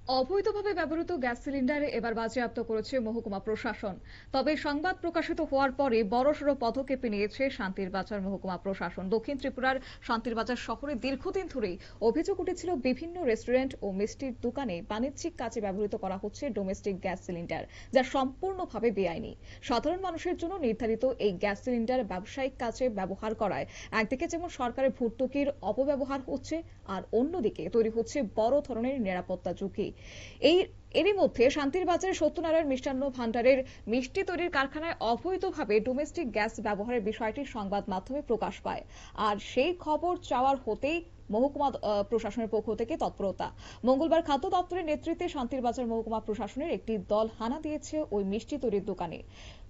অবৈধভাবে ব্যবহৃত gas cylinder এবার বাজেয়াপ্ত করেছে মহকুমা প্রশাসন। তবে সংবাদ প্রকাশিত হওয়ার পরে বড়সড় পদক্ষেপে নিয়েছে শান্তিরবাজার মহকুমা প্রশাসন। দক্ষিণ ত্রিপুরার শান্তিরবাজার শহরে দীর্ঘদিন ধরেই অভিযোগ উঠেছিল বিভিন্ন রেস্টুরেন্ট ও মিষ্টির দোকানে বাণিজ্যিক কাজে ব্যবহৃত করা হচ্ছে ডোমেস্টিক গ্যাস সিলিন্ডার, যা সম্পূর্ণভাবে বেআইনি। সাধারণ মানুষের জন্য নির্ধারিত এই গ্যাস সিলিন্ডার ব্যবসায়িক কাজে ব্যবহার করায় একদিকে যেমন সরকারের ভর্তুকির অপব্যবহার হচ্ছে, আর অন্যদিকে তৈরি হচ্ছে বড় ধরনের নিরাপত্তা ঝুঁকি। এরই মধ্যে শান্তিরবাজারের সত্যনারায়ণ মিষ্টান্ন ভান্ডারের মিষ্টি তৈরির কারখানায় অবৈধভাবে ডোমেস্টিক গ্যাস ব্যবহারের বিষয়টি সংবাদ মাধ্যমে প্রকাশ পায়। আর সেই খবর চাওয়ার হতেই মহকুমা প্রশাসনের পক্ষ থেকে তৎপরতা। মঙ্গলবার খাদ্য দপ্তরের নেতৃত্বে শান্তিরবাজার মহকুমা প্রশাসনের একটি দল হানা দিয়েছে ওই মিষ্টি তৈরির দোকানে।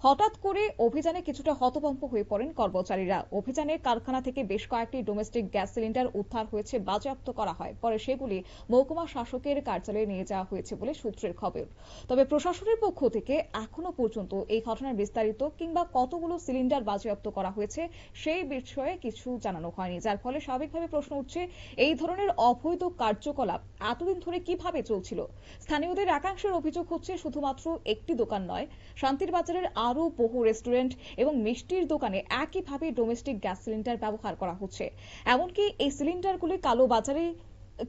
হঠাৎ করে অভিযানে কিছুটা হতভম্ব হয়ে পড়েন কর্মচারীরা। অভিযানে কারখানা থেকে বেশ কয়েকটি ডোমেস্টিক গ্যাস সিলিন্ডার উদ্ধার হয়েছে, বাজেয়াপ্ত করা হয়। পরে সেগুলি মহকুমা শাসকের কার্যালয়ে নিয়ে যাওয়া হয়েছে বলে সূত্রের খবর। তবে প্রশাসনের পক্ষ থেকে এখনো পর্যন্ত এই ঘটনার বিস্তারিত কিংবা কতগুলো সিলিন্ডার বাজেয়াপ্ত করা হয়েছে সেই বিষয়ে কিছু জানানো হয়নি, যার ফলে স্বাভাবিকভাবে প্রশ্ন উঠছে এই ধরনের অবৈধ কার্যকলাপ এতদিন ধরে কিভাবে চলছিল। স্থানীয়দের একাংশের অভিযোগ হচ্ছে শুধুমাত্র একটি দোকান নয়, শান্তিরবাজারের আরো বহু রেস্টুরেন্ট এবং মিষ্টির দোকানে একইভাবে ডোমেস্টিক গ্যাস সিলিন্ডার ব্যবহার করা হচ্ছে। এমনকি এই সিলিন্ডারগুলি কালো বাজারে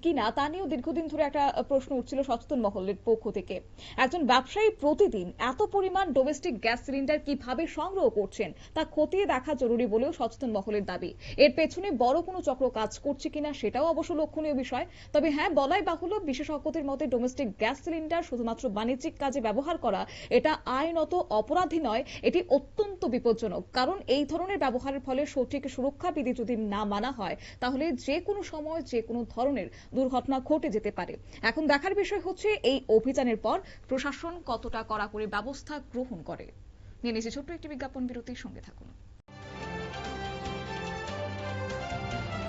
কিনা তা নিয়েও দীর্ঘদিন ধরে একটা প্রশ্ন উঠছিল সচেতন মহলের পক্ষ থেকে। একজন ব্যবসায়ী প্রতিদিন এত পরিমাণ ডোমেস্টিক গ্যাস সিলিন্ডার কিভাবে সংগ্রহ করছেন তা খতিয়ে দেখা জরুরি বলেও সচেতন মহলের দাবি। এর পেছনে বড় কোনো চক্র কাজ করছে কিনা সেটাও অবশ্য লক্ষণীয় বিষয়। তবে হ্যাঁ, বলাই বাহুল্য, বিশেষজ্ঞদের মতে ডোমেস্টিক গ্যাস সিলিন্ডার শুধুমাত্র বাণিজ্যিক কাজে ব্যবহার করা এটা আইনত অপরাধী নয়, এটি অত্যন্ত বিপজ্জনক। কারণ এই ধরনের ব্যবহারের ফলে সঠিক সুরক্ষা বিধি যদি না মানা হয় তাহলে যে কোনো সময় যে কোনো ধরনের দুর্ঘটনা ঘটে যেতে পারে। এখন দেখার বিষয় হচ্ছে এই অভিযানের পর প্রশাসন কতটা কড়াকড়ি ব্যবস্থা গ্রহণ করে। নিয়ে নিচ্ছে ছোট্ট একটি বিজ্ঞাপন বিরতির সঙ্গে থাকুন।